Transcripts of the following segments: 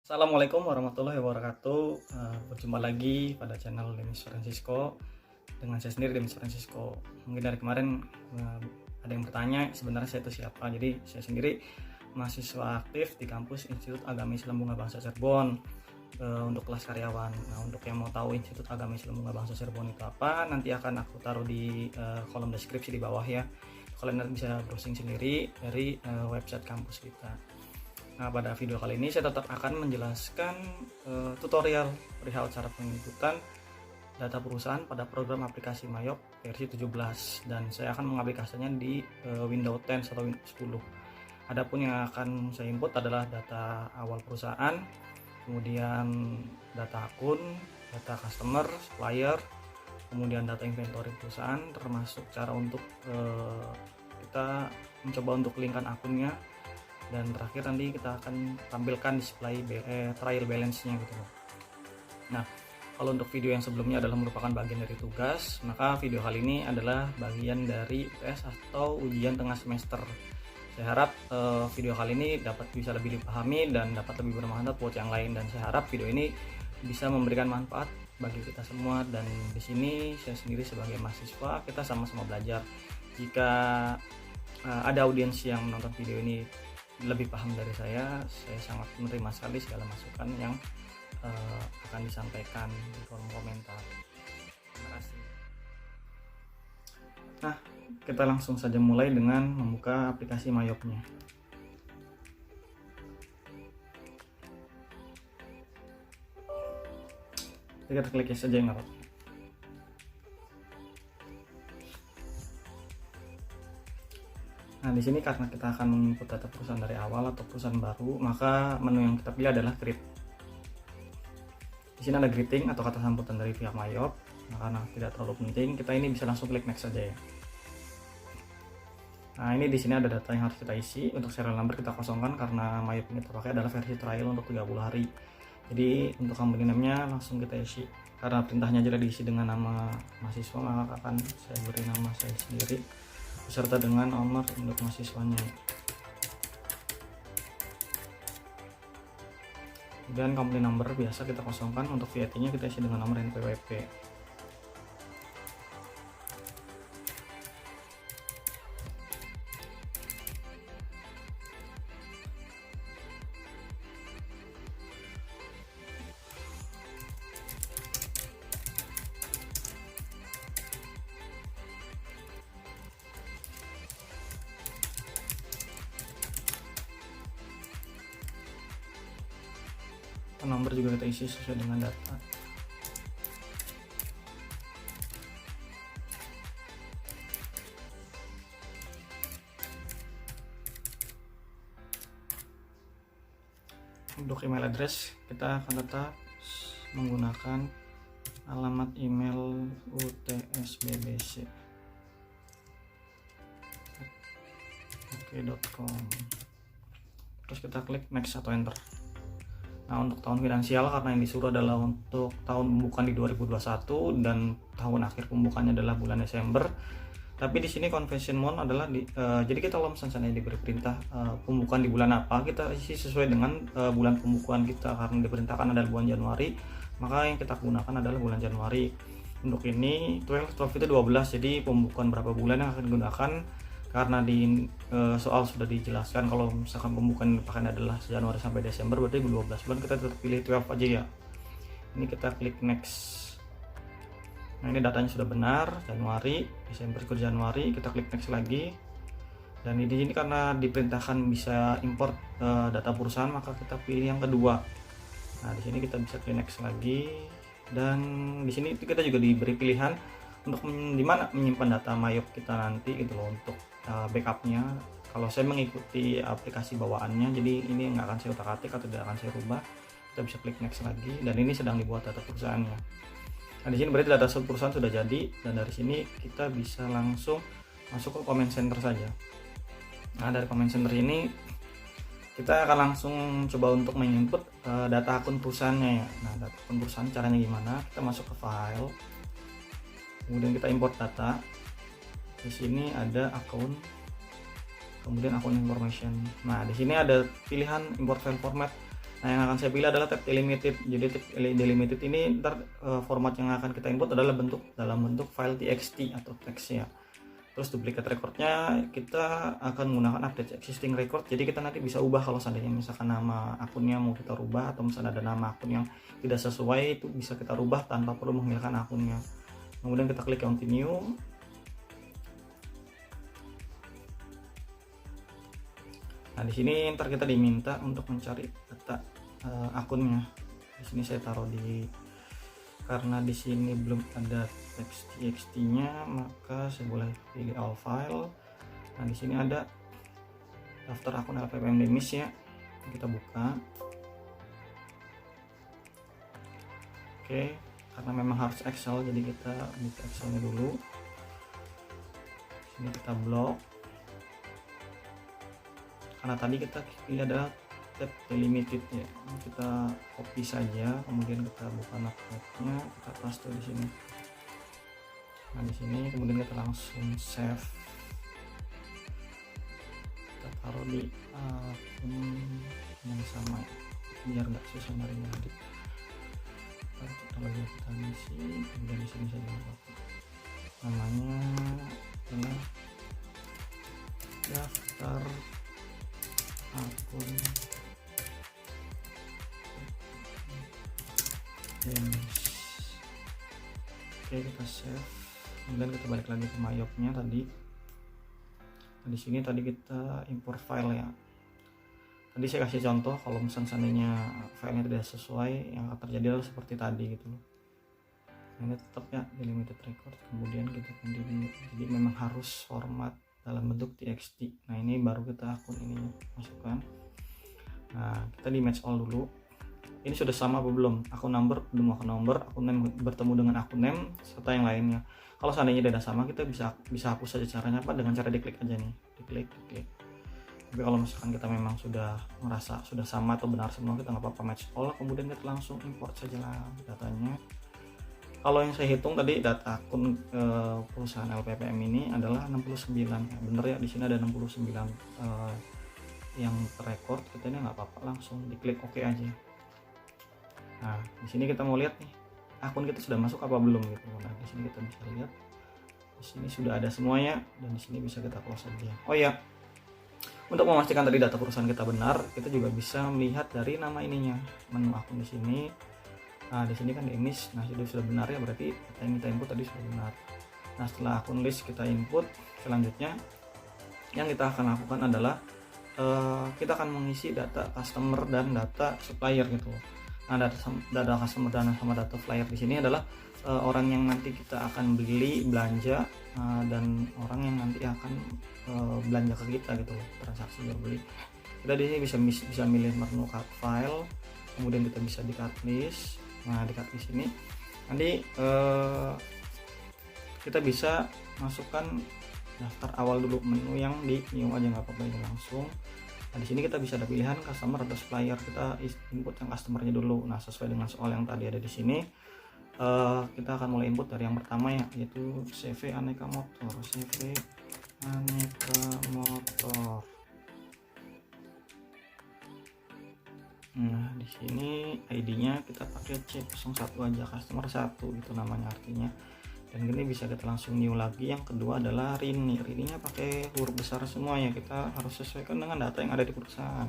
Assalamualaikum warahmatullahi wabarakatuh. Berjumpa lagi pada channel Demis Francisco dengan saya sendiri, Demis Francisco. Mungkin dari kemarin ada yang bertanya sebenarnya saya itu siapa. Jadi saya sendiri mahasiswa aktif di kampus Institut Agama Islam Bunga Bangsa Cirebon untuk kelas karyawan. Nah, untuk yang mau tahu Institut Agama Islam Bunga Bangsa Cirebon itu apa, nanti akan aku taruh di kolom deskripsi di bawah ya. Kalian nanti bisa browsing sendiri dari website kampus kita. Nah, pada video kali ini saya tetap akan menjelaskan tutorial perihal cara penginputan data perusahaan pada program aplikasi Mayop versi 17, dan saya akan mengaplikasikannya di Windows 10 atau Windows 10. Adapun yang akan saya input adalah data awal perusahaan, kemudian data akun, data customer, supplier, kemudian data inventory perusahaan, termasuk cara untuk kita mencoba untuk linkkan akunnya. Dan terakhir nanti kita akan tampilkan display trial balance-nya gitu. Nah, kalau untuk video yang sebelumnya adalah merupakan bagian dari tugas, maka video kali ini adalah bagian dari UTS atau ujian tengah semester. Saya harap video kali ini bisa lebih dipahami dan dapat lebih bermanfaat buat yang lain, dan saya harap video ini bisa memberikan manfaat bagi kita semua. Dan di sini saya sendiri sebagai mahasiswa, kita sama-sama belajar. Jika ada audiens yang menonton video ini lebih paham dari saya sangat menerima sekali segala masukan yang akan disampaikan di kolom komentar. Terima kasih. Nah, kita langsung saja mulai dengan membuka aplikasi Mayopnya. Kita klik saja yang apa. Nah, di sini karena kita akan menginput data perusahaan dari awal atau perusahaan baru, maka menu yang kita pilih adalah greet. Di sini ada greeting atau kata sambutan dari pihak Mayop. Nah, karena tidak terlalu penting, kita ini bisa langsung klik next saja ya. Nah, ini di sini ada data yang harus kita isi. Untuk serial number kita kosongkan karena Mayop ini terpakai adalah versi trial untuk 30 hari. Jadi untuk company name-nya langsung kita isi. Karena perintahnya jelas diisi dengan nama mahasiswa, maka akan saya beri nama saya sendiri beserta dengan nomor induk mahasiswanya. Dan company number biasa kita kosongkan. Untuk VAT-nya kita isi dengan nomor NPWP. Nomor juga kita isi sesuai dengan data. Untuk email address kita akan tetap menggunakan alamat email utsbbc.com. Terus kita klik next atau enter. Nah, untuk tahun finansial karena yang disuruh adalah untuk tahun pembukaan di 2021 dan tahun akhir pembukaannya adalah bulan Desember. Tapi di sini convention month adalah jadi kita kalau misalnya diberi perintah pembukaan di bulan apa, kita isi sesuai dengan bulan pembukaan kita. Karena diperintahkan adalah bulan Januari, maka yang kita gunakan adalah bulan Januari. Untuk ini 12 itu 12, jadi pembukaan berapa bulan yang akan digunakan. Karena di soal sudah dijelaskan kalau misalkan pembukaan dipakai adalah Januari sampai Desember, berarti 12 bulan, kita tetap pilih 12 aja ya. Ini kita klik next. Nah, ini datanya sudah benar, Januari, Desember ke Januari, kita klik next lagi. Dan di sini karena diperintahkan bisa import data perusahaan, maka kita pilih yang kedua. Nah, di sini kita bisa klik next lagi. Dan di sini kita juga diberi pilihan untuk dimana menyimpan data Mayop kita nanti gitu loh, untuk backupnya. Kalau saya mengikuti aplikasi bawaannya, jadi ini nggak akan saya utak-atik atau tidak akan saya rubah. Kita bisa klik next lagi, dan ini sedang dibuat data perusahaannya. Nah, di sini berarti data perusahaan sudah jadi, dan dari sini kita bisa langsung masuk ke comment center saja. Nah, dari comment center ini kita akan langsung coba untuk menginput data akun perusahaannya ya. Nah, data akun perusahaan caranya gimana? Kita masuk ke file, kemudian kita import data. Di sini ada akun, kemudian akun information. Nah, di sini ada pilihan import file format. Nah, yang akan saya pilih adalah tab delimited. Jadi tab delimited ini ntar format yang akan kita input adalah dalam bentuk file txt atau teks ya. Terus duplicate recordnya kita akan menggunakan update existing record. Jadi kita nanti bisa ubah kalau seandainya misalkan nama akunnya mau kita rubah, atau misalnya ada nama akun yang tidak sesuai, itu bisa kita rubah tanpa perlu menghilangkan akunnya. Kemudian kita klik continue. Nah, di sini ntar kita diminta untuk mencari data akunnya. Di sini saya taruh karena di sini belum ada teks txt-nya, maka saya boleh pilih all file. Nah, di sini ada daftar akun LPPM Demis ya. Kita buka. Oke, karena memang harus Excel, jadi kita buka Excelnya dulu. Sini kita blok. Karena tadi kita pilih adalah tab delimited ya, kita copy saja, kemudian kita buka notepad-nya, kita paste di sini. Nah, di sini kemudian kita langsung save, kita taruh di akun yang sama ya, biar nggak susah nyarinya nanti. Kalau kita isi, kemudian di sini saja namanya adalah daftar akun Demis. Oke, kita save, kemudian kita balik lagi ke mayopnya tadi. Nah, di sini tadi kita import file ya. Tadi saya kasih contoh kalau misalnya seandainya filenya tidak sesuai, yang akan terjadi adalah seperti tadi gitu loh. Nah, ini tetap ya delimited record, kemudian kita continue. Jadi memang harus format dalam bentuk txt. Nah, ini baru kita akun ini masukkan. Nah, kita di match all dulu. Ini sudah sama apa belum? Akun number belum, akun name bertemu dengan akun name serta yang lainnya. Kalau seandainya tidak sama, kita bisa hapus saja. Caranya apa? Dengan cara diklik aja nih, diklik. Tapi kalau misalkan kita memang sudah merasa sudah sama atau benar semua, kita nggak apa-apa match all, kemudian kita langsung import saja lah datanya. Kalau yang saya hitung tadi data akun perusahaan LPPM ini adalah 69 ya, bener ya, di sini ada 69 yang terrecord. Kita ini nggak apa-apa, langsung diklik OK aja. Nah, di sini kita mau lihat nih akun kita sudah masuk apa belum gitu. Nah, di sini kita bisa lihat di sini sudah ada semuanya, dan di sini bisa kita close aja. Oh ya, untuk memastikan tadi data perusahaan kita benar, kita juga bisa melihat dari nama ininya, menu akun di sini. Nah, di sini kan Demis. Nah, sudah benar ya, berarti data yang kita input tadi sudah benar. Nah, setelah akun list kita input, selanjutnya yang kita akan lakukan adalah kita akan mengisi data customer dan data supplier gitu. Nah, data customer dan sama data supplier di sini adalah orang yang nanti kita akan belanja, dan orang yang nanti akan belanja ke kita gitu, transaksi jual beli. Kita di sini bisa milih menu cut file, kemudian kita bisa di cut list. Nah, di cut list ini nanti kita bisa masukkan daftar awal dulu, menu yang di new aja nggak apa-apa, ini langsung. Nah, di sini kita bisa ada pilihan customer atau supplier. Kita input yang customernya dulu. Nah, sesuai dengan soal yang tadi ada di sini, kita akan mulai input dari yang pertama ya, yaitu CV Aneka Motor. CV Aneka Motor. Nah, di sini ID-nya kita pakai C01 aja, customer 1 itu namanya artinya. Dan ini bisa kita langsung new lagi. Yang kedua adalah Rini-nya pakai huruf besar semua ya, kita harus sesuaikan dengan data yang ada di perusahaan.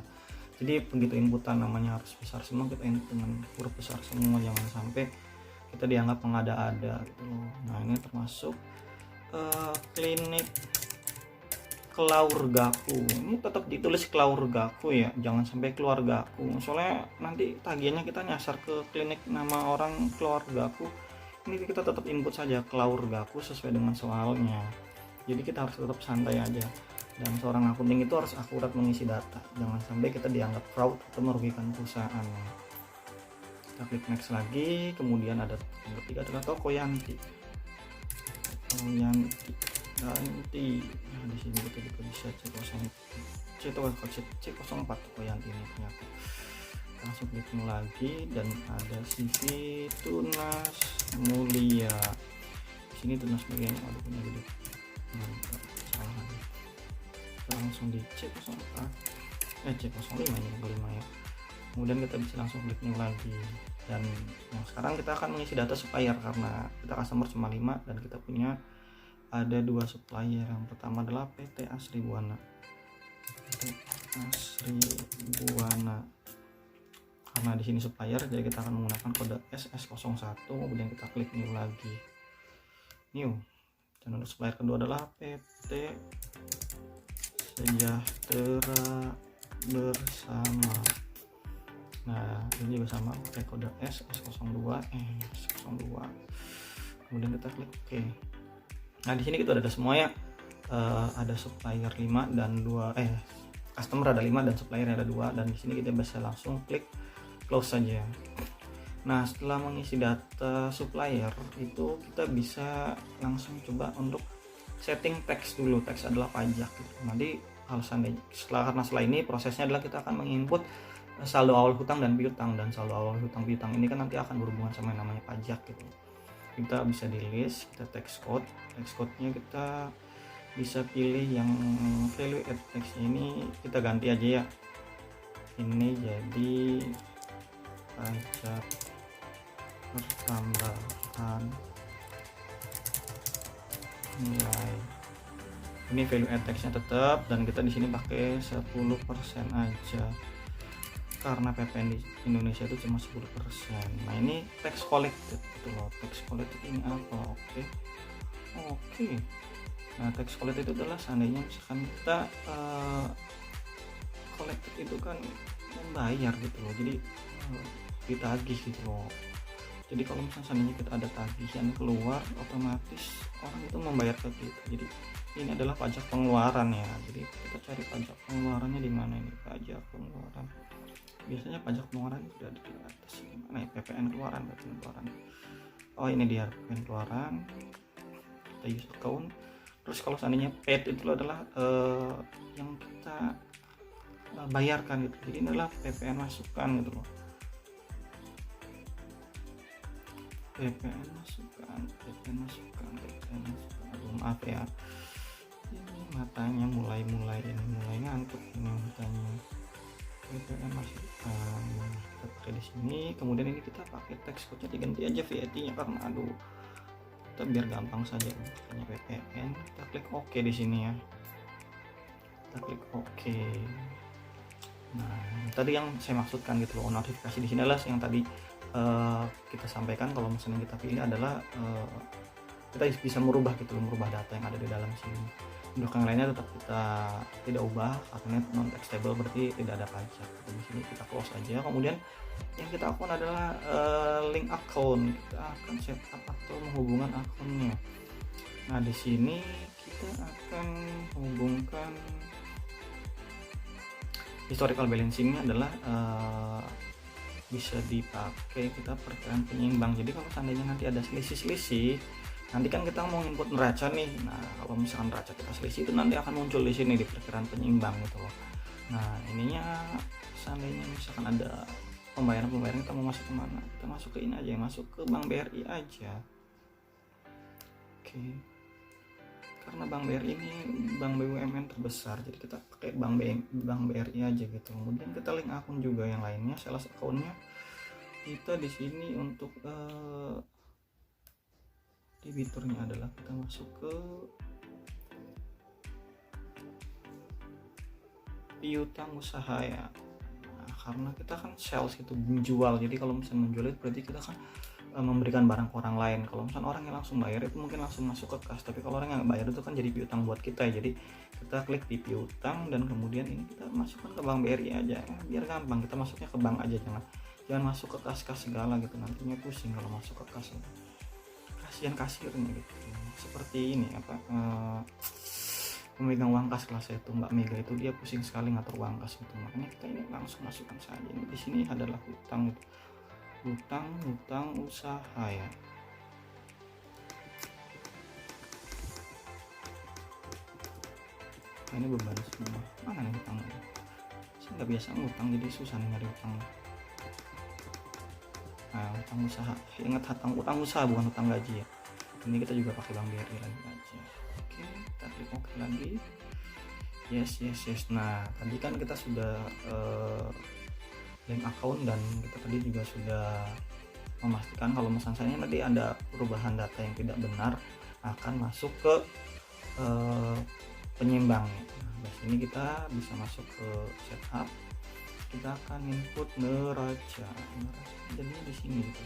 Jadi begitu inputan namanya harus besar semua, kita input dengan huruf besar semua, jangan sampai kita dianggap mengada-ada gitu loh. Nah, ini termasuk klinik keluargaku, ini tetap ditulis keluargaku ya, jangan sampai keluargaku, soalnya nanti tagihannya kita nyasar ke klinik nama orang keluargaku. Ini kita tetap input saja keluargaku sesuai dengan soalnya. Jadi kita harus tetap santai aja, dan seorang akunting itu harus akurat mengisi data, jangan sampai kita dianggap fraud atau merugikan perusahaan. Kita klik next lagi, kemudian ada yang ketiga adalah Tokoyanti. Nah, di sini kita juga bisa C04 Tokoyanti ini ternyata. Langsung klik lagi, dan ada CV Tunas Mulia. Di sini Tunas Mulia nya ada punya gede. Salah. Kita langsung di C04, C05 ini kelima ya. kemudian kita bisa langsung klik new lagi. Dan yang sekarang kita akan mengisi data supplier karena kita customer cuma 5 dan kita punya ada 2 supplier. Yang pertama adalah PT Asri Buana. PT Asri Buana. Karena di sini supplier, jadi kita akan menggunakan kode SS01, kemudian kita klik new lagi. New. Dan untuk supplier kedua adalah PT Sejahtera Bersama. Nah, ini juga sama pakai kode SS02, kemudian kita klik OK. Nah, di sini kita ada semua ya. Ada supplier 5 dan 2 customer ada 5 dan supplier ada 2, dan di sini kita bisa langsung klik close saja. Nah, setelah mengisi data supplier itu kita bisa langsung coba untuk setting teks dulu. Teks adalah pajak gitu. Nanti karena setelah ini prosesnya adalah kita akan menginput saldo awal hutang dan piutang, dan saldo awal hutang piutang ini kan nanti akan berhubungan sama yang namanya pajak gitu. Kita bisa di list, kita text code-nya kita bisa pilih yang value add text ini kita ganti aja ya. Ini jadi pajak pertambahan nilai. Ini value add text-nya tetap, dan kita di sini pakai 10% aja karena PPN di Indonesia itu cuma 10%. Nah, ini tax collected gitu loh. Tax collected ini apa? Oke. Nah, tax collected itu adalah seandainya misalkan kita collected itu kan membayar gitu loh. Jadi ditagih gitu loh. Jadi kalau misalnya seandainya kita ada tagihan keluar, otomatis orang itu membayar ke kita. Jadi ini adalah pajak pengeluaran ya. Jadi kita cari pajak pengeluarannya di mana ini? Pajak pengeluaran. Biasanya pajak pengeluaran itu ada di atas mana ya? PPN keluaran. Oh, ini dia PPN keluaran. Kita use account. Terus kalau seandainya paid itu adalah yang kita bayarkan gitu. Jadi ini adalah PPN masukan gitu loh. PPN masukan. Aduh, maaf ya. Ini matanya mulai ngantuk ini matanya. PPN masukan. Kita pakai di sini. Kemudian ini kita pakai teks code-nya diganti aja VAT-nya karena aduh. Kita biar gampang saja pakainya PPN. Kita klik OK di sini ya. Kita klik OK. Nah, tadi yang saya maksudkan gitu loh, notifikasi di sini adalah yang tadi kita sampaikan. Kalau misalnya kita pilih adalah kita bisa merubah data yang ada di dalam sini. Untuk yang lainnya tetap kita tidak ubah karena non taxable, berarti tidak ada pajak. Di sini kita close aja. Kemudian yang kita akun adalah link account. Kita akan setup atau menghubungkan akunnya. Nah, di sini kita akan hubungkan historical balancingnya adalah bisa dipakai kita perkiraan penyeimbang. Jadi kalau seandainya nanti ada selisih, nanti kan kita mau input neraca nih. Nah, kalau misalkan neraca kita selisih itu nanti akan muncul di sini di perkiraan penyeimbang gitu loh. Nah, ininya seandainya misalkan ada pembayaran kita mau masuk kemana, kita masuk ke ini aja, masuk ke Bank BRI aja. Oke. Karena Bank BRI ini bank BUMN terbesar, jadi kita pakai Bank BRI aja gitu. Kemudian kita link akun juga yang lainnya, sales akunnya kita di sini untuk debiturnya adalah kita masuk ke piutang usaha ya. Nah, karena kita kan sales itu menjual, jadi kalau misalnya menjual itu berarti kita kan memberikan barang ke orang lain. Kalau misalnya orang yang langsung bayar itu mungkin langsung masuk ke kas, tapi kalau orang yang bayar itu kan jadi piutang buat kita ya. Jadi kita klik di piutang dan kemudian ini kita masukkan ke Bank BRI aja ya, biar gampang. Kita masuknya ke bank aja, jangan masuk ke kas-kas segala gitu, nantinya pusing kalau masuk ke kas. Kasihan kasirnya gitu. Seperti ini pemegang uang kas kelas itu Mbak Mega itu, dia pusing sekali ngatur uang kas gitu. Makanya kita ini langsung masukkan saja. Ini di sini adalah hutang gitu. Hutang usaha ya. Nah, ini beban semua. Mana nih hutangnya? Saya nggak biasa ngutang, jadi susah nih nyari hutang. Nah, hutang usaha. Ingat, hutang usaha bukan hutang gaji ya. Ini kita juga pakai Bank BRI lagi aja. Oke, kita klik OK lagi. Yes. Nah, tadi kan kita sudah link account, dan kita tadi juga sudah memastikan kalau misalnya nanti ada perubahan data yang tidak benar akan masuk ke penyeimbang. Nah, sini kita bisa masuk ke setup, kita akan input neraca jadinya di sini gitu.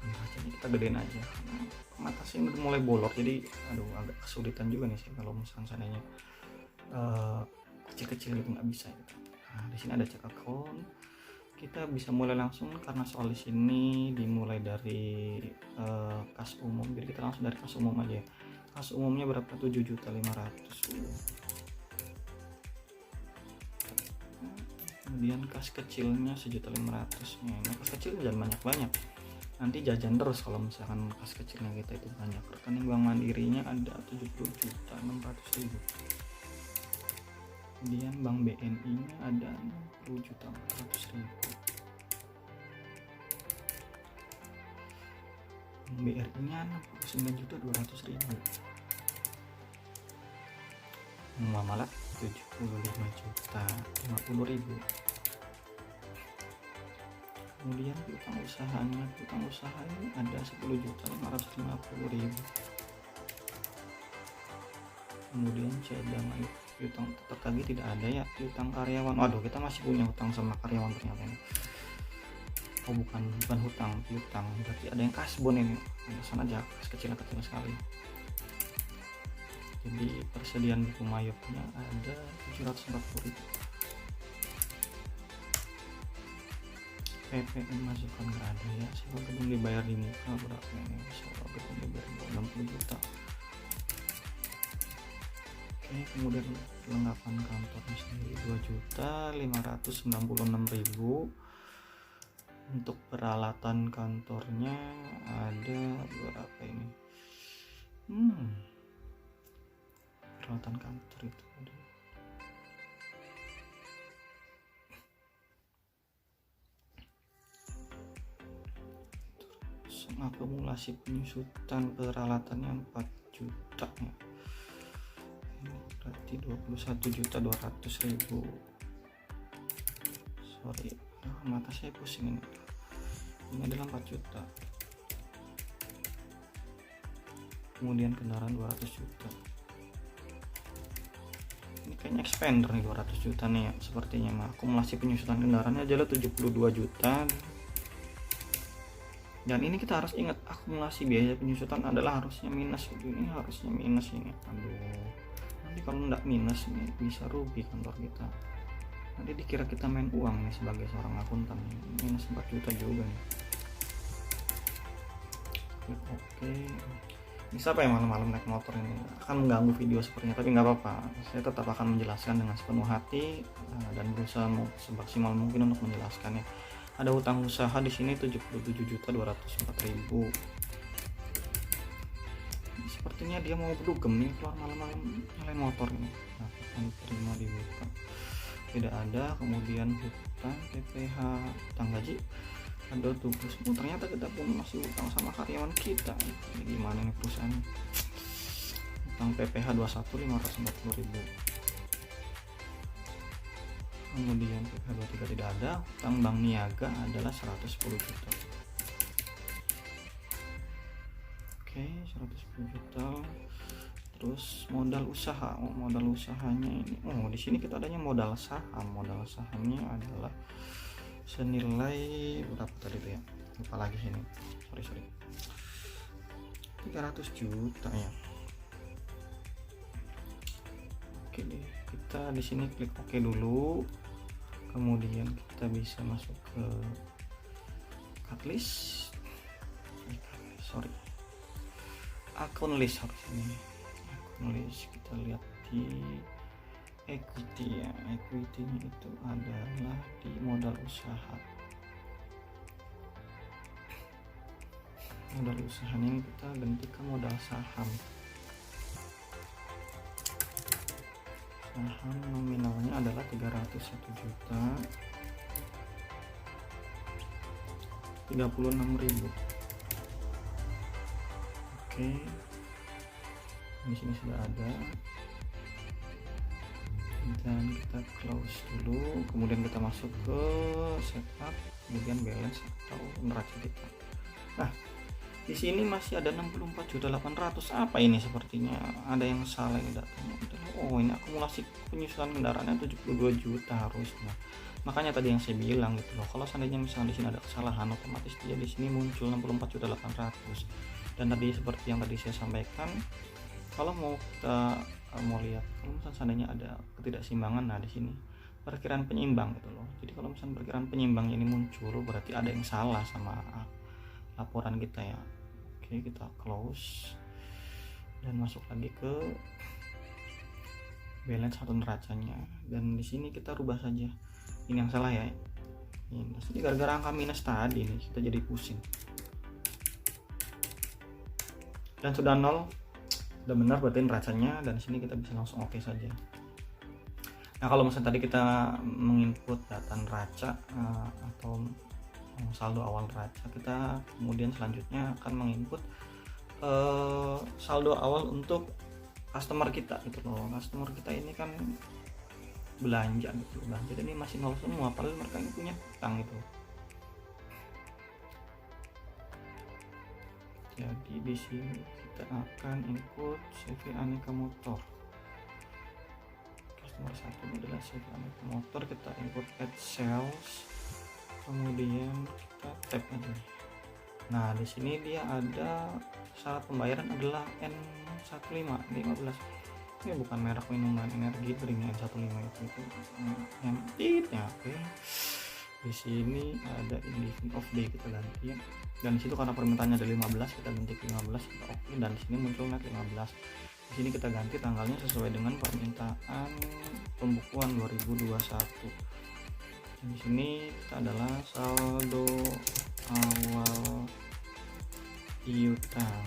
Neracanya kita gedein aja karena mata saya udah mulai bolor, jadi agak kesulitan juga nih sih kalau misalnya kecil-kecil gitu nggak bisa gitu. Nah, di sini ada cek account, kita bisa mulai langsung karena soal di sini dimulai dari kas umum, jadi kita langsung dari kas umum aja. Kas umumnya berapa? 7.500.000. Kemudian kas kecilnya 1.500.000. Nah, kas kecil jangan banyak-banyak, nanti jajan terus kalau misalkan kas kecilnya kita itu banyak. Rekening bank mandirinya ada 70.600.000. Kemudian bank BNI nya ada 60.400.000. BRI nya 69.200.000. Muamalah 75.050.000. Kemudian piutang usahanya, piutang usaha ini ada 10.550.000. Kemudian cadangan piutang tertagih tidak ada ya. Piutang karyawan, waduh kita masih punya hutang sama karyawan ternyata ini. Oh bukan hutang, piutang, berarti ada yang kasbon ini. Sana aja kas kecil sekali. Jadi persediaan buku mayopnya ada 740.000. PPN masukan nggak ada ya. Sewa gedung dibayar di muka berapa ini? Sewa gedung dibayar 60 juta. Oke, kemudian perlengkapan kantornya sendiri 2.596.000. Untuk peralatan kantornya ada berapa ini? Peralatan kantor itu ada akumulasi penyusutan peralatannya 4 juta ya. Berarti 21.200.000. Sorry, mata saya pusing ini. Ini adalah 4 juta. Kemudian kendaraan 200 juta. Ini kayaknya expander nih 200 juta nih ya sepertinya. Nah, akumulasi penyusutan kendaraannya adalah 72 juta. Dan ini kita harus ingat, akumulasi biaya penyusutan adalah harusnya minus. Ini harusnya minus ini. Aduh, nanti kalau nggak minus ini bisa rugi kantor kita. Nanti dikira kita main uang nih sebagai seorang akuntan. Minus 4 juta juga nih. Oke. Ini siapa yang malam-malam naik motor ini akan mengganggu video sepertinya, tapi nggak apa-apa. Saya tetap akan menjelaskan dengan sepenuh hati dan berusaha semaksimal mungkin untuk menjelaskannya. Ada hutang usaha di sini 77.204.000. Sepertinya dia mau berdugem nih keluar malam-malam nyalain motor ini. Nah, terima dibuka. Tidak ada. Kemudian hutang PPh, hutang gaji ada tugas. Ternyata kita pun masih hutang sama karyawan kita. Ini gimana nih perusahaan? Hutang PPh 21.540.000. Kemudian PPh 23 tidak ada. Hutang bank niaga adalah 110 juta. Oke, 110 juta. Terus modal usaha. Modal usahanya ini. Di sini kita adanya modal saham. Modal sahamnya adalah senilai berapa tadi tuh ya? Lupa lagi sini. Sorry. 300 juta ya. Oke deh, kita di sini klik OK dulu. Kemudian kita bisa masuk ke list. Akun list harus ini. Akun list kita lihat di equity ya. Equity-nya itu adalah di modal usaha. Modal usahanya ini kita ganti ke modal saham. Saham nominalnya adalah 301 juta 36.000. Oke, di sini sudah ada. dan kita close dulu, kemudian kita masuk ke setup, kemudian balance atau neraca kita. Nah, di sini masih ada 64.800.000. Apa ini? Sepertinya ada yang salah ini datanya. Oh, ini akumulasi penyusutan kendaraannya 72 juta harusnya. Makanya tadi yang saya bilang gitu loh, kalau seandainya misalnya di sini ada kesalahan, otomatis dia di sini muncul 64.800.000. Dan tadi seperti yang tadi saya sampaikan, kalau kita mau lihat kalau misalnya seandainya ada ketidakseimbangan, nah di sini perkiraan penyeimbang gitu loh. Jadi kalau misalnya perkiraan penyeimbang ini muncul, berarti ada yang salah sama laporan kita ya. Oke, kita close dan masuk lagi ke balance atau neracanya, dan di sini kita rubah saja. Ini yang salah ya, minus. Jadi gara-gara angka minus tadi nih kita jadi pusing. Dan sudah nol, udah benar berarti neracanya, dan di sini kita bisa langsung oke saja. Nah, kalau misalnya tadi kita menginput data neraca atau saldo awal neraca, kita kemudian selanjutnya akan menginput saldo awal untuk customer kita gitu loh. Customer kita ini kan belanja gitu, belanja ini masih nol semua, padahal mereka ini punya hutang gitu. Jadi di sini kita akan input CV Aneka Motor. Customer satu ini adalah CV Aneka Motor, kita input add sales, kemudian kita tap aja. Nah, di sini dia ada syarat pembayaran adalah N15 ini bukan merek minuman energi drink N15 itu ya. Oke, di sini ada indifferent of day, kita ganti ya. Dan di situ karena permintaannya ada 15, kita ganti ke 15. Oke, dan di sini muncul net 15. Di sini kita ganti tanggalnya sesuai dengan permintaan pembukuan 2021. Di sini kita adalah saldo awal piutang.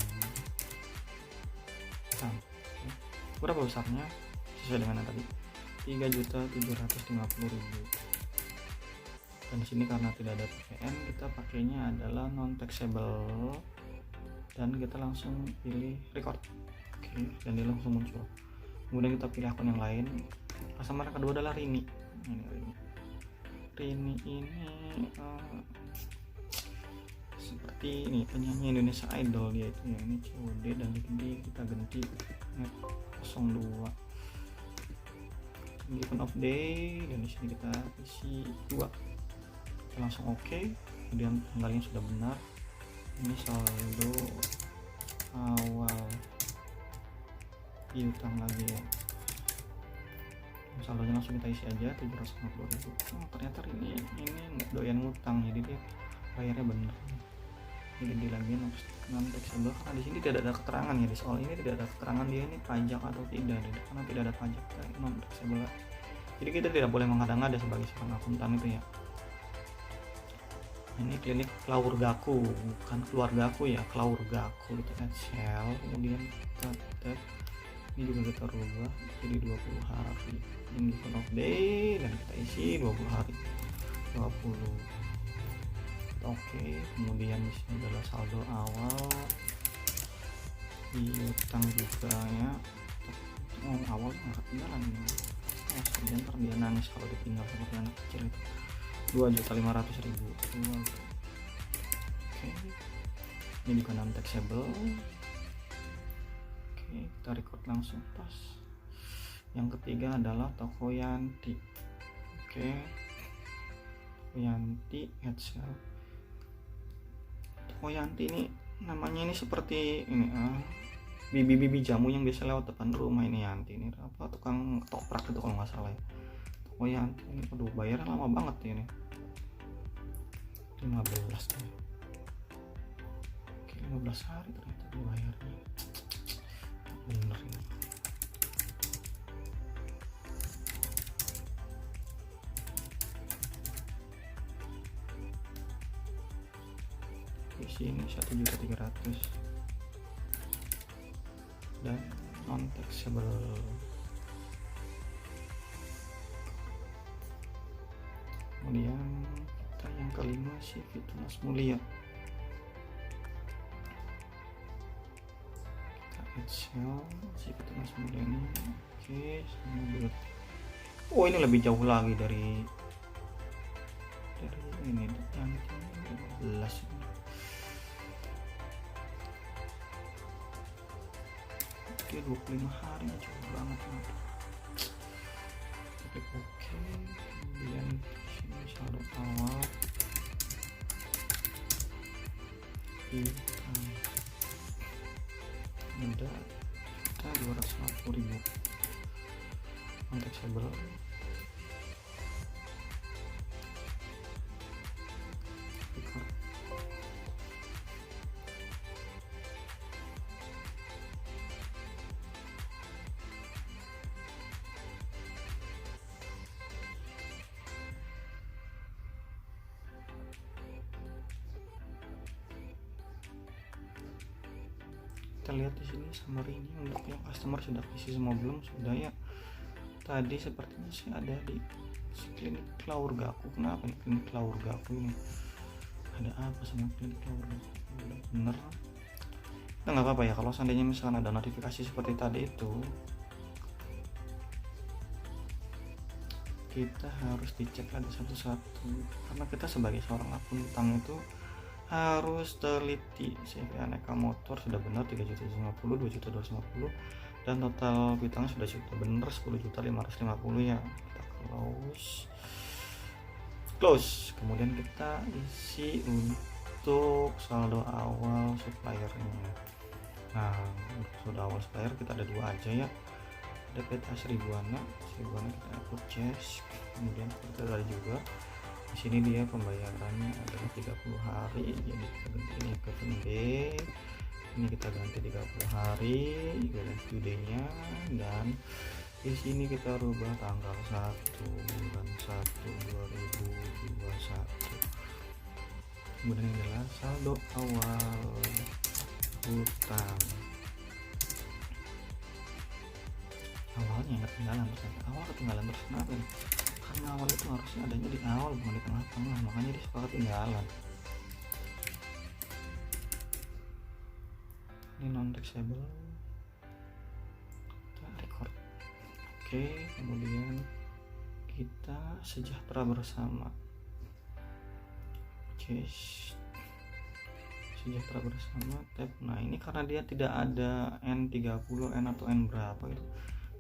Berapa besarnya? Sesuai dengan yang tadi, 3.750.000. Dan di sini karena tidak ada PPN, kita pakainya adalah non taxable, dan kita langsung pilih record. Oke, dan dia langsung muncul. Kemudian kita pilih akun yang lain. Customer kedua adalah Rini. Rini ini seperti ini penyanyi Indonesia Idol dia itu ya, ini COD, dan ini kita ganti net 02 given of day, dan di sini kita isi 2. Kita langsung oke, kemudian tanggalnya sudah benar. Ini saldo awal piutang lagi ya, saldonya langsung kita isi aja 750.000. Oh, ternyata ini nggak doyan ngutang, jadi dia bayarnya bener. Jadi di lagi non taxable, karena di sini tidak ada keterangan ya, di soal ini tidak ada keterangan dia ini pajak atau tidak, karena tidak ada pajak, non taxable. Jadi kita tidak boleh mengada-ngada sebagai seorang akuntan itu ya. Ini klinik Keluargaku, bukan Keluargaku ya, Keluargaku. Kita add sel, kemudian kita tap, ini juga kita rubah jadi 20 hari given of day, dan kita isi 20 hari 20. Oke, kemudian di sini adalah saldo awal piutang juga ya. Awalnya nggak ketinggalan ini. Kemudian ntar dia nangis kalau ditinggal seperti anak kecil itu. 2.500.000. Oke, ini juga non taxable. Oke, kita record langsung pas. Yang ketiga adalah Tokoyanti. Oke, Tokoyanti Edsel. Tokoyanti ini namanya ini seperti ini bibi-bibi jamu yang biasa lewat depan rumah ini. Yanti ini apa, tukang ketoprak itu kalau nggak salah ya. Tokoyanti ini, aduh bayarnya lama banget ini, 15 nih. Oke, 15 hari ternyata dibayarnya. Bener ini. Di sini 1.300.000 dan non taxable. Kemudian kita yang kelima si Fitness Mulia, kita add sel si Fitness Mulia ini. Oke, sama buat Oh, ini lebih jauh lagi dari ini yang 15 ini. Oke, 25 hari jauh banget. Klik oke, kemudian sini saldo awal ada kita 250.000 taxable. Kita lihat di sini summary ini untuk yang customer sudah isi semua belum, sudah ya. Tadi sepertinya sih ada di klinik Keluargaku. Kenapa nih klinik Keluargaku ini? Ada apa sama klinik Keluargaku? Bener. Nah, nggak apa-apa ya kalau seandainya misalkan ada notifikasi seperti tadi itu, kita harus dicek lagi satu-satu karena kita sebagai seorang akuntan itu harus teliti. CV aneka motor sudah benar 3.150, 2.250, dan total piutangnya sudah benar 10.550 ya. Kita close, kemudian kita isi untuk saldo awal suppliernya. Nah, untuk saldo awal supplier kita ada dua aja ya, ada PT Seribuana kita purchase, kemudian kita ada juga di sini dia pembayarannya adalah 30 hari, jadi kita ganti ini ke B, ini kita ganti 30 hari due date-nya, dan di sini kita rubah tanggal 1 bulan 1 2021. Kemudian ini adalah saldo awal hutang. Awalnya ketinggalan terus. Awal ketinggalan terus kenapa nih? Karena awal itu harusnya adanya di awal bukan di tengah-tengah, makanya dia suka ketinggalan. Ini non taxable, kita record. Oke, kemudian kita sejahtera bersama, sejahtera bersama tab. Nah, ini karena dia tidak ada N30, N atau N berapa gitu,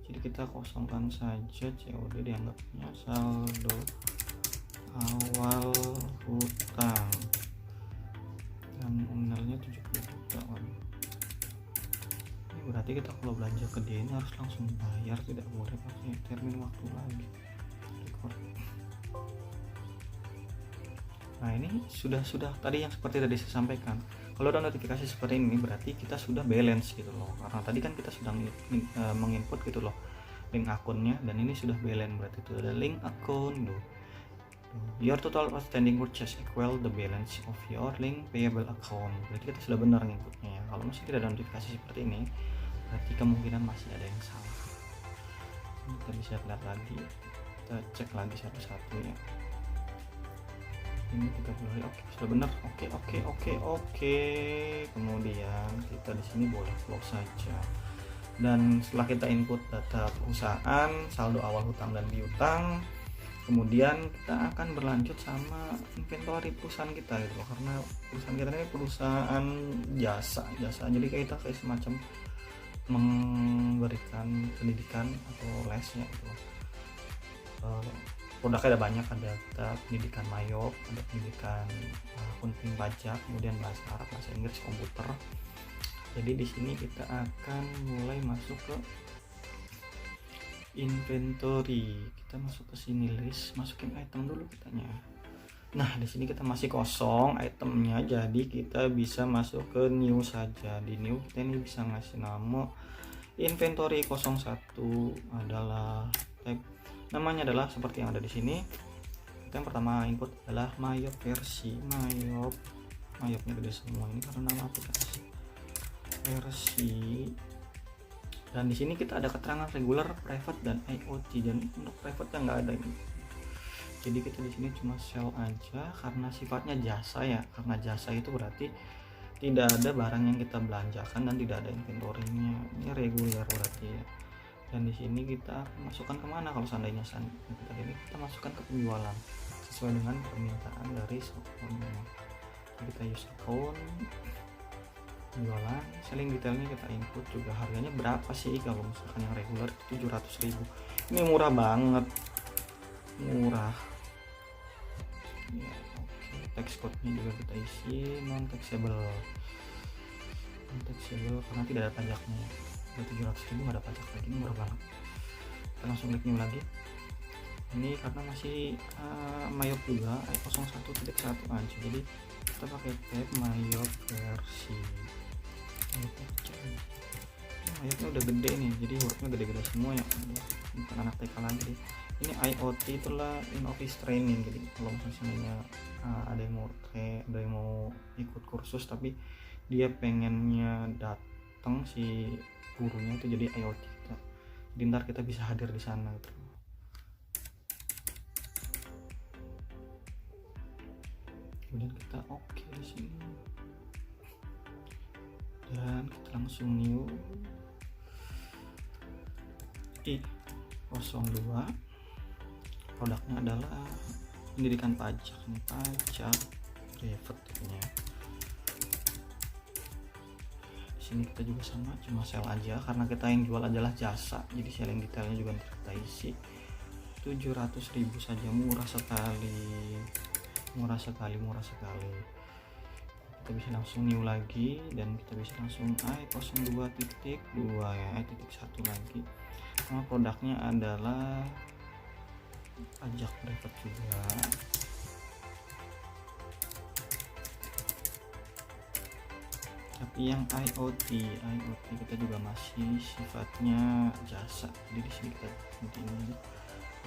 jadi kita kosongkan saja. COD dianggapnya saldo awal hutang dan nominalnya 70 juta. Ini berarti kita kalau belanja ke dia ini harus langsung bayar, tidak boleh pakai termin waktu lagi. Record. Nah, ini sudah tadi yang seperti tadi saya sampaikan. Kalau ada notifikasi seperti ini berarti kita sudah balance gitu loh, karena tadi kan kita sudah menginput gitu loh link akunnya, dan ini sudah balance, berarti itu ada link akun tuh. Your total outstanding purchase equal the balance of your link payable account. Berarti kita sudah benar inputnya ya. Kalau masih tidak ada notifikasi seperti ini berarti kemungkinan masih ada yang salah. Ini kita bisa lihat lagi, kita cek lagi satu-satu ya. Ini 30 hari, oke, sudah benar. Oke. Kemudian kita di sini boleh close saja. Dan setelah kita input data perusahaan, saldo awal hutang dan piutang, kemudian kita akan berlanjut sama inventory perusahaan kita gitu loh, karena perusahaan kita ini perusahaan jasa. Jadi kita kayak semacam memberikan pendidikan atau lesnya gitu loh. Produknya ada banyak, ada pendidikan mayop, ada pendidikan akunting pajak, kemudian bahasa Arab, bahasa Inggris, komputer. Jadi di sini kita akan mulai masuk ke inventory. Kita masuk ke sini list, masukin item dulu kitanya. Nah, di sini kita masih kosong itemnya, jadi kita bisa masuk ke new saja. Di new kita ini bisa ngasih nama inventory 01 adalah type. Namanya adalah seperti yang ada di sini. Kita yang pertama input adalah mayop versi. Mayopnya gede semua ini karena nama aplikasi. Versi. Dan di sini kita ada keterangan regular, private, dan IoT. Dan untuk private yang nggak ada ini. Jadi kita di sini cuma sell aja karena sifatnya jasa ya. Karena jasa itu berarti tidak ada barang yang kita belanjakan dan tidak ada inventory-nya. Ini regular berarti ya. Dan di sini kita masukkan kemana kalau seandainya kita masukkan ke penjualan sesuai dengan permintaan dari shopnya. Kita use account penjualan, selling detailnya kita input juga, harganya berapa sih kalau misalkan yang regular 700.000. Ini murah banget, murah ya. Oke, tax code-nya juga kita isi non taxable karena tidak ada pajaknya. Udah 700.000 nggak ada pajak lagi, ini murah banget. Kita langsung klik new lagi. Ini karena masih Mayop juga i01.1 aja, jadi kita pakai tab Mayop versi. Mayopnya udah gede nih, jadi hurufnya gede-gede semua ya, bukan anak TK lagi deh. Ini IoT itulah in office training, jadi kalau misalnya ada yang mau ikut kursus tapi dia pengennya datang si gurunya itu jadi IoT kita, jadi ntar kita bisa hadir di sana gitu. Kemudian kita oke di sini dan kita langsung new I02. Produknya adalah pendidikan pajak, ini pajak private ya. Di sini kita juga sama, cuma sell aja karena kita yang jual adalah jasa, jadi selling detailnya juga kita isi 700.000 saja, murah sekali. Kita bisa langsung new lagi dan kita bisa langsung i02.2 ya, i.1 lagi. Nama produknya adalah pajak private juga. Tapi yang IoT kita juga masih sifatnya jasa, jadi di sini kita ini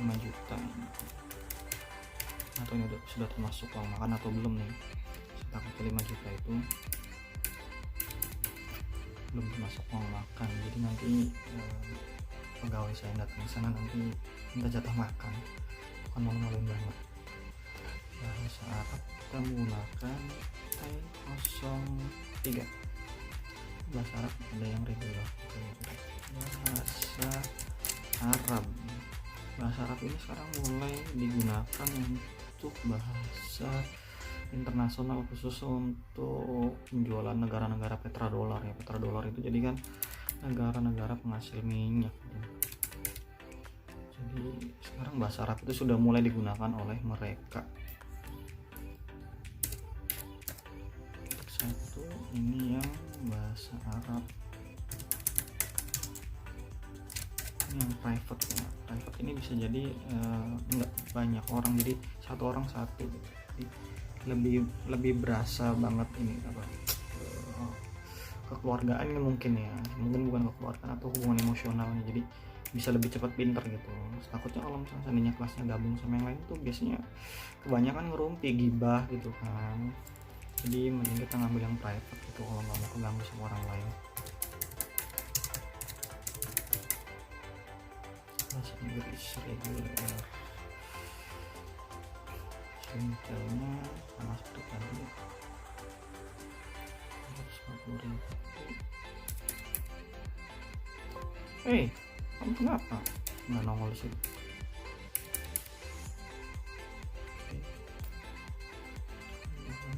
5 juta ini. Atau ini sudah termasuk uang makan atau belum nih? Sekitar 5 juta itu belum termasuk uang makan, jadi nanti pegawai saya datang ke sana nanti minta jatah makan, bukan malu-maluin banget. Bahasa Arab kita menggunakan i03. Bahasa Arab ada yang regular. Bahasa Arab ini sekarang mulai digunakan untuk bahasa internasional, khusus untuk penjualan negara-negara petrodolar ya. Petrodolar itu jadi kan negara-negara penghasil minyak. Jadi sekarang bahasa Arab itu sudah mulai digunakan oleh mereka. Satu ini yang bahasa Arab, ini yang private ya. Private ini bisa jadi enggak banyak orang, jadi satu orang satu, jadi lebih berasa banget ini apa kekeluargaan ini mungkin bukan kekeluargaan atau hubungan emosionalnya, jadi bisa lebih cepat pinter gitu. Takutnya kalau misalnya seandainya kelasnya gabung sama yang lain tuh biasanya kebanyakan ngerumpi, gibah gitu kan, jadi mending kita ngambil yang private gitu kalau nggak mau keganggu sama orang lain. Bahasa Inggris reguler, detailnya sama seperti tadi 150.000. Kamu kenapa nggak nongol di situ?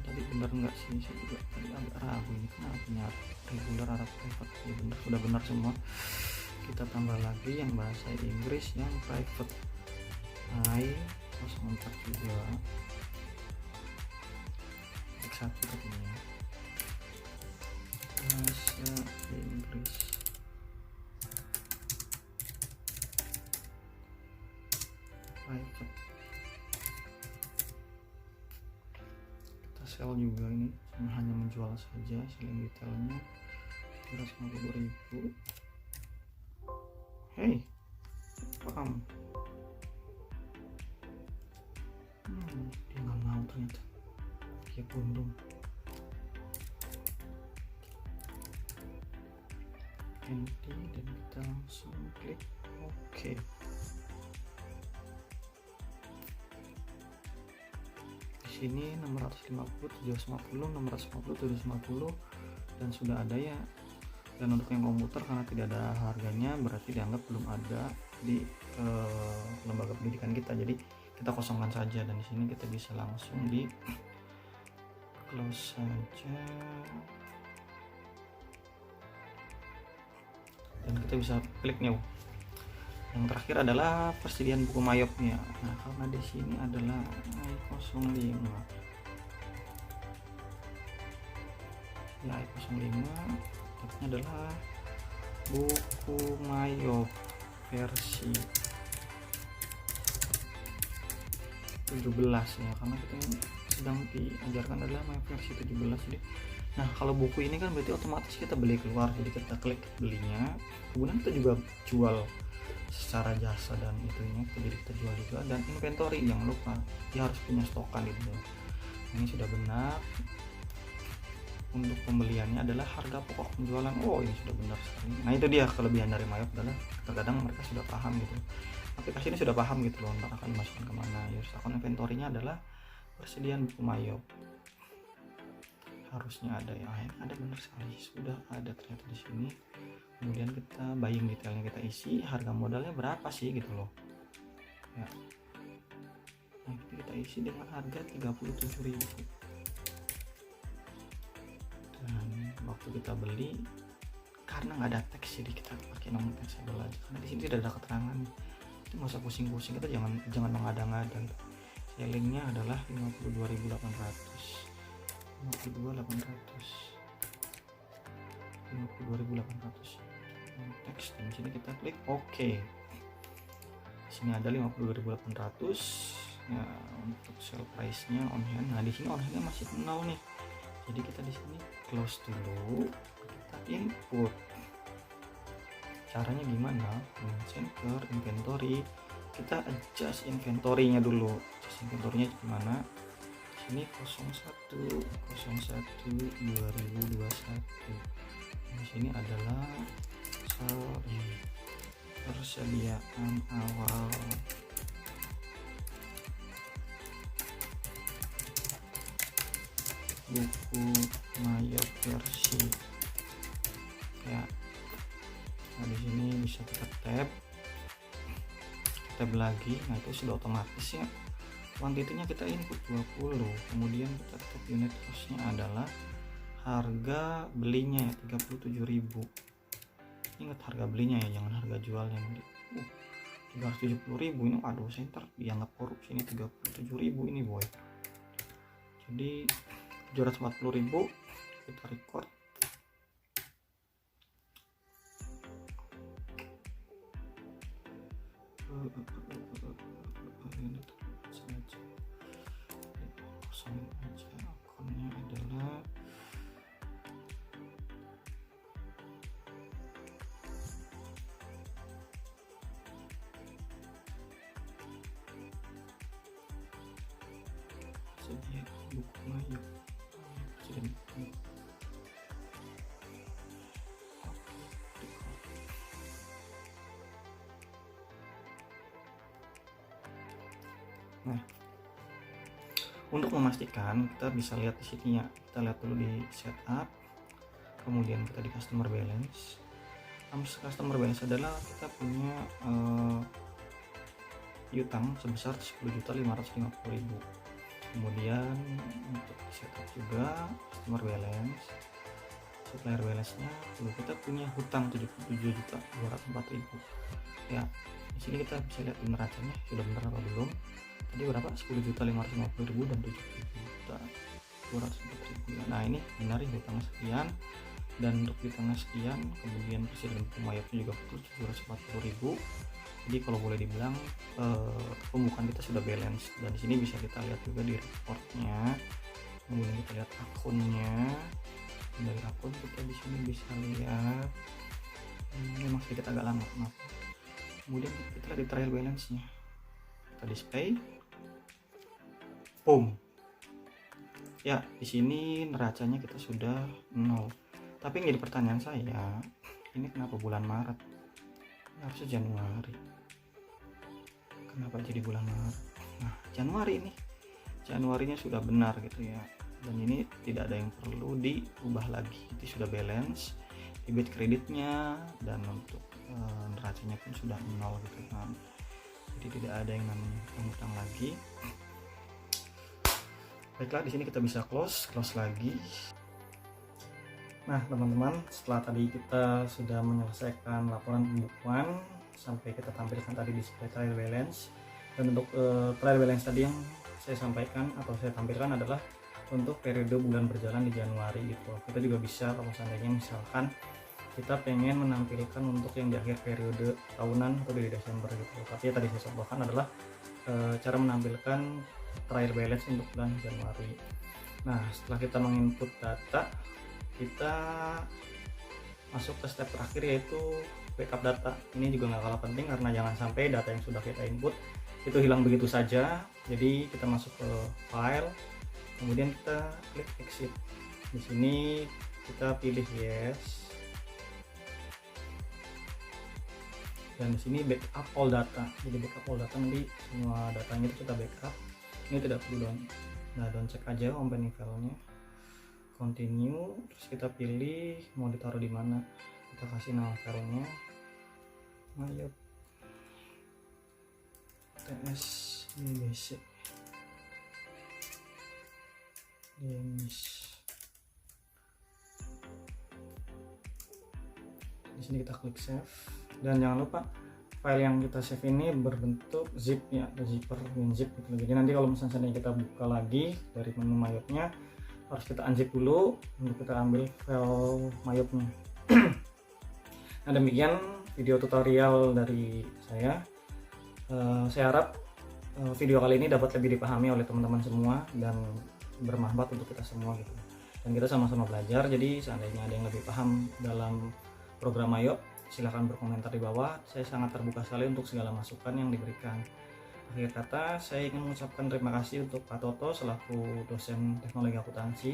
Tadi benar nggak sih? Saya juga tadi agak ragu ini kenapa nyari regular Arab private. Ya benar, sudah benar semua. Kita tambah lagi yang bahasa Inggris yang private i04 juga X1 tadinya. Bahasa Inggris private, kita sell juga, ini hanya menjual saja, selling detailnya 250.000. Hey, paham? Dia nggak mau ternyata, dia pundung. Ganti dan kita langsung klik OK. Di sini 650, 750, 650, 750 dan sudah ada ya Dan untuk yang komputer karena tidak ada harganya berarti dianggap belum ada di lembaga pendidikan kita, jadi kita kosongkan saja. Dan di sini kita bisa langsung di close saja, dan kita bisa klik new. Yang terakhir adalah persediaan buku mayopnya. Nah, karena di sini adalah I05 ya, I05 ini adalah buku mayop versi 17 ya, karena kita sedang diajarkan adalah mayop versi 17. Jadi nah, kalau buku ini kan berarti otomatis kita beli keluar, jadi kita klik belinya, kemudian kita juga jual secara jasa dan itunya, jadi kita jual juga. Dan inventory, jangan lupa dia harus punya stokan itu. Ini sudah benar. Untuk pembeliannya adalah harga pokok penjualan. Oh, ini sudah benar sekali. Nah, itu dia kelebihan dari mayop, adalah terkadang mereka sudah paham gitu, aplikasi ini sudah paham gitu loh, ntar akan dimasukkan kemana. User account inventory-nya adalah persediaan buku mayop, harusnya ada ya, ada benar sekali, sudah ada ternyata di sini. Kemudian kita buying detailnya kita isi, harga modalnya berapa sih gitu loh ya. Nah, kita isi dengan harga 37.000. Dan waktu kita beli, karena nggak ada teks, jadi kita pakai nomor taxable aja, karena di sini tidak ada keterangan. Itu nggak usah pusing-pusing, kita jangan mengada-ngada. Sellingnya adalah 52.800. 52.800 teks, dan sini kita klik OK. Di sini ada 52.800 ya untuk sell price-nya on hand. Nah, di sini on hand-nya masih 0 nih, jadi kita di sini close dulu, kita input. Caranya gimana? Center inventory, kita adjust inventory-nya dulu. Adjust inventory-nya gimana? Ini 01/01/2021. Di sini adalah persediaan awal buku mayop versi ya. Nah, di sini bisa kita tab lagi. Nah, itu sudah otomatis ya. Kuantitinya kita input 20, kemudian kita tab unit cost-nya adalah harga belinya ya 37.000. Ingat harga belinya ya, jangan harga jualnya. 370.000 ini, aduh saya ntar dianggap korupsi ini. 37.000 ini boy, jadi 740.000 kita record. Kosongin aja akunnya adalah sedia buku mayop. Nah, untuk memastikan, kita bisa lihat di sini ya. Kita lihat dulu di setup, kemudian kita di customer balance. Customer balance adalah kita punya utang sebesar 10.550.000. Kemudian untuk setup juga customer balance, supplier balance-nya dulu kita punya hutang 77.204.000 ya. Di sini kita bisa lihat di neracanya sudah benar apa belum. Tadi berapa? 10.550.000 dan 7.204.000 ya. Nah, ini benar hutang sekian, dan untuk hutangnya sekian, kemudian persediaan buku mayopnya juga 740.000. Jadi kalau boleh dibilang pembukaan kita sudah balance. Dan di sini bisa kita lihat juga di reportnya, kemudian kita lihat akunnya. Dari akun kita di sini bisa lihat memang sedikit agak lama, maaf. Kemudian kita lihat di trial balance-nya, kita display, boom ya. Di sini neracanya kita sudah 0. Tapi yang jadi pertanyaan saya, ini kenapa bulan Maret? Harusnya Januari, kenapa jadi bulan Maret? Nah, Januarinya sudah benar gitu ya, dan ini tidak ada yang perlu diubah lagi, itu sudah balance. debit kreditnya, dan untuk neracanya pun sudah 0 gitu kan. Jadi tidak ada yang namanya utang lagi. Baiklah, di sini kita bisa close lagi. Nah teman-teman, setelah tadi kita sudah menyelesaikan laporan pembukuan sampai kita tampilkan tadi display trial balance, dan untuk trial balance tadi yang saya sampaikan atau saya tampilkan adalah untuk periode bulan berjalan di Januari gitu. Kita juga bisa kalau seandainya misalkan kita pengen menampilkan untuk yang di akhir periode tahunan atau di Desember gitu. Tapi yang tadi saya contohkan adalah cara menampilkan trial balance untuk bulan Januari. Nah setelah kita menginput data, kita masuk ke step terakhir yaitu backup data. Ini juga nggak kalah penting karena jangan sampai data yang sudah kita input itu hilang begitu saja. Jadi kita masuk ke file, kemudian kita klik exit. Di sini kita pilih yes, dan di sini backup all data. Jadi backup all data, nanti semua datanya itu kita backup. Ini tidak perlu down check aja open filenya, continue, terus kita pilih mau ditaruh di mana. Kita kasih nama filenya Mayop TS BBC Demis. Di sini kita klik save, dan jangan lupa file yang kita save ini berbentuk zip ya, ada zipper WinZip gitu. Jadi nanti kalau misalnya kita buka lagi dari menu Mayopnya, harus kita unzip dulu untuk kita ambil file Mayopnya. Nah demikian video tutorial dari saya. Saya harap video kali ini dapat lebih dipahami oleh teman-teman semua dan bermanfaat untuk kita semua gitu. Dan kita sama-sama belajar. Jadi seandainya ada yang lebih paham dalam program Mayop, silahkan berkomentar di bawah. Saya sangat terbuka sekali untuk segala masukan yang diberikan. Akhir kata, saya ingin mengucapkan terima kasih untuk Pak Toto selaku dosen teknologi akuntansi,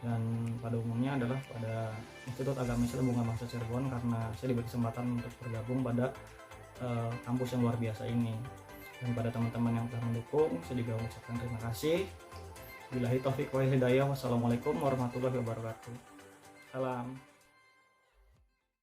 dan pada umumnya adalah pada Institut Agama Islam Bunga Bangsa Cirebon, karena saya diberi kesempatan untuk bergabung pada kampus yang luar biasa ini. Dan pada teman-teman yang telah mendukung, saya juga mengucapkan terima kasih. Billahi taufiq wal hidayah. Wassalamualaikum warahmatullahi wabarakatuh. Salam.